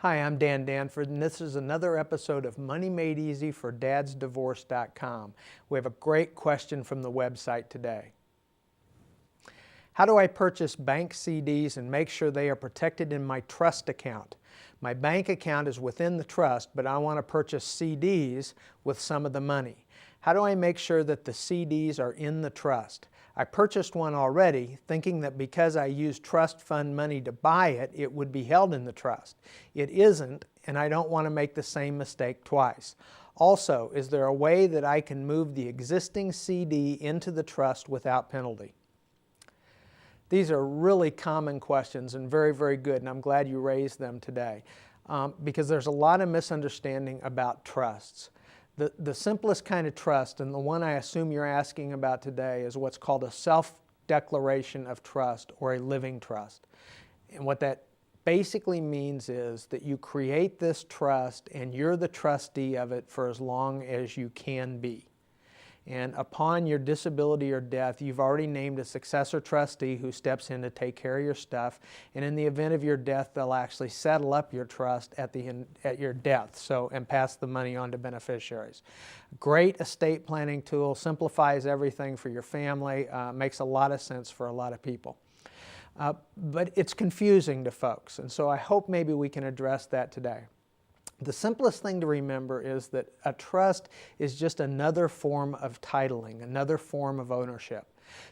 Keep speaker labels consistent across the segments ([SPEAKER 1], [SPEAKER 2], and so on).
[SPEAKER 1] Hi, I'm Dan Danford, and this is another episode of Money Made Easy for dadsdivorce.com. We have a great question from the website today. How do I purchase bank CDs and make sure they are protected in my trust account? My bank account is within the trust, but I want to purchase CDs with some of the money. How do I make sure that the CDs are in the trust? I purchased one already, thinking that because I used trust fund money to buy it, it would be held in the trust. It isn't, and I don't want to make the same mistake twice. Also, is there a way that I can move the existing CD into the trust without penalty? These are really common questions and very, very good, and I'm glad you raised them today because there's a lot of misunderstanding about trusts. The simplest kind of trust, and the one I assume you're asking about today, is what's called a self-declaration of trust or a living trust. And what that basically means is that you create this trust and you're the trustee of it for as long as you can be. And upon your disability or death, you've already named a successor trustee who steps in to take care of your stuff. And in the event of your death, they'll actually settle up your trust at your death, and pass the money on to beneficiaries. Great estate planning tool, simplifies everything for your family, makes a lot of sense for a lot of people. But it's confusing to folks, and so I hope maybe we can address that today. The simplest thing to remember is that a trust is just another form of titling, another form of ownership.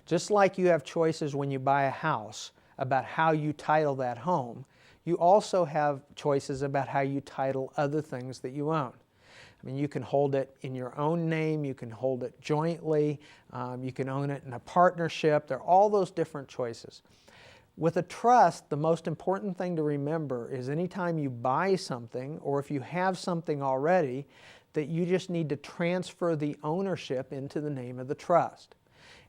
[SPEAKER 1] Just like you have choices when you buy a house about how you title that home, you also have choices about how you title other things that you own. I mean, you can hold it in your own name, you can hold it jointly, you can own it in a partnership. There are all those different choices. With a trust, the most important thing to remember is anytime you buy something, or if you have something already, that you just need to transfer the ownership into the name of the trust.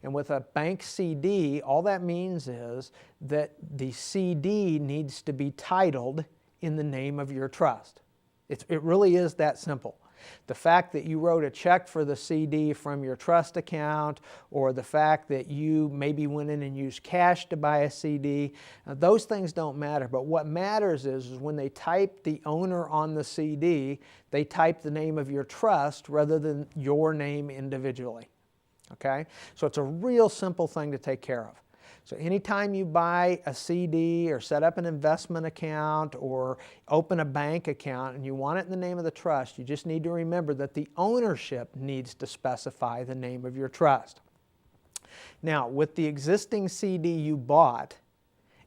[SPEAKER 1] And with a bank CD, all that means is that the CD needs to be titled in the name of your trust. It really is that simple. The fact that you wrote a check for the CD from your trust account, or the fact that you maybe went in and used cash to buy a CD, those things don't matter. But what matters is when they type the owner on the CD, they type the name of your trust rather than your name individually. Okay? So it's a real simple thing to take care of. So anytime you buy a CD or set up an investment account or open a bank account and you want it in the name of the trust, you just need to remember that the ownership needs to specify the name of your trust. Now, with the existing CD you bought,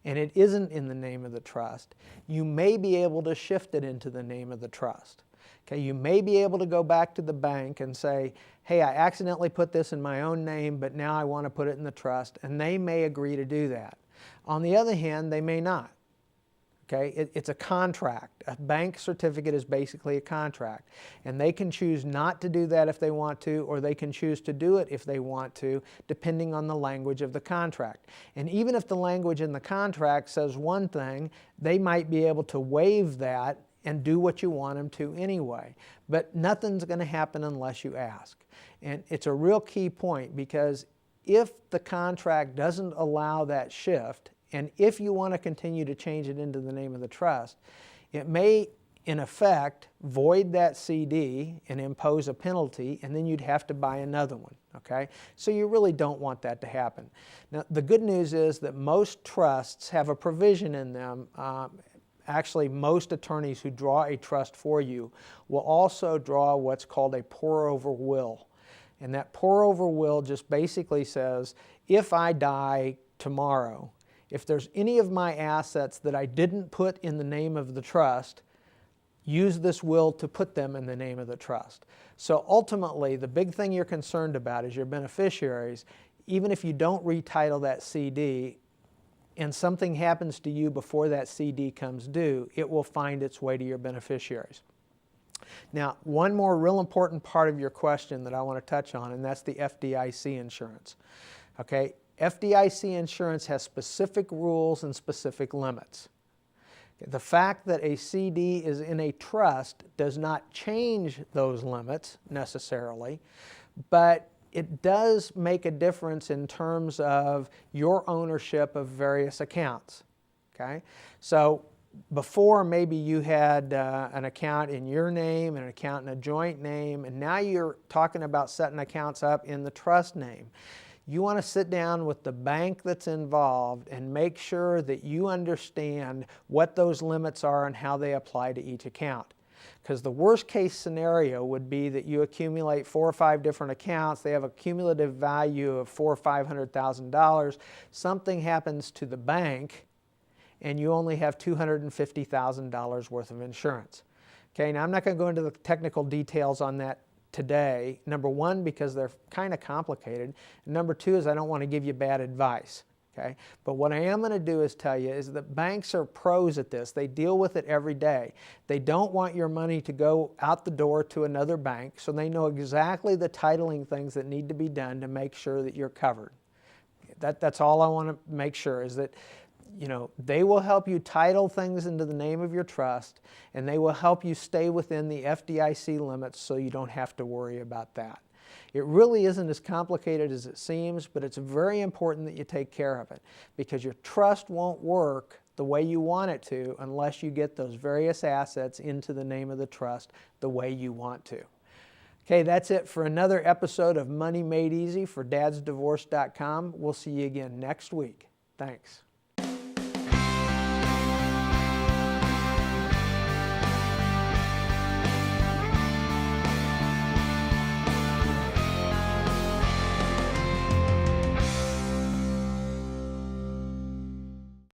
[SPEAKER 1] and it isn't in the name of the trust, you may be able to shift it into the name of the trust. Okay, you may be able to go back to the bank and say, hey, I accidentally put this in my own name, but now I want to put it in the trust, and they may agree to do that. On the other hand, they may not. Okay, it's a contract. A bank certificate is basically a contract, and they can choose not to do that if they want to, or they can choose to do it if they want to, depending on the language of the contract. And even if the language in the contract says one thing, they might be able to waive that and do what you want them to anyway. But nothing's going to happen unless you ask. And it's a real key point, because if the contract doesn't allow that shift, and if you want to continue to change it into the name of the trust, it may, in effect, void that CD and impose a penalty, and then you'd have to buy another one. Okay? So you really don't want that to happen. Now, the good news is that most trusts have a provision in them. Actually, most attorneys who draw a trust for you will also draw what's called a pour-over will. And that pour-over will just basically says, if I die tomorrow, if there's any of my assets that I didn't put in the name of the trust, use this will to put them in the name of the trust. So ultimately, the big thing you're concerned about is your beneficiaries. Even if you don't retitle that CD, and something happens to you before that CD comes due, it will find its way to your beneficiaries. Now, one more real important part of your question that I want to touch on, and that's the FDIC insurance. Okay, FDIC insurance has specific rules and specific limits. The fact that a CD is in a trust does not change those limits necessarily, but it does make a difference in terms of your ownership of various accounts. Okay? So before maybe you had an account in your name, an account in a joint name, and now you're talking about setting accounts up in the trust name. You want to sit down with the bank that's involved and make sure that you understand what those limits are and how they apply to each account. Because the worst case scenario would be that you accumulate 4 or 5 different accounts, they have a cumulative value of $400,000 or $500,000, something happens to the bank and you only have $250,000 worth of insurance. Okay, now I'm not going to go into the technical details on that today. Number one, because they're kind of complicated. And number two is I don't want to give you bad advice. Okay? But what I am going to do is tell you is that banks are pros at this. They deal with it every day. They don't want your money to go out the door to another bank, so they know exactly the titling things that need to be done to make sure that you're covered. That's all I want to make sure is that they will help you title things into the name of your trust, and they will help you stay within the FDIC limits so you don't have to worry about that. It really isn't as complicated as it seems, but it's very important that you take care of it because your trust won't work the way you want it to unless you get those various assets into the name of the trust the way you want to. Okay, that's it for another episode of Money Made Easy for dadsdivorce.com. We'll see you again next week. Thanks.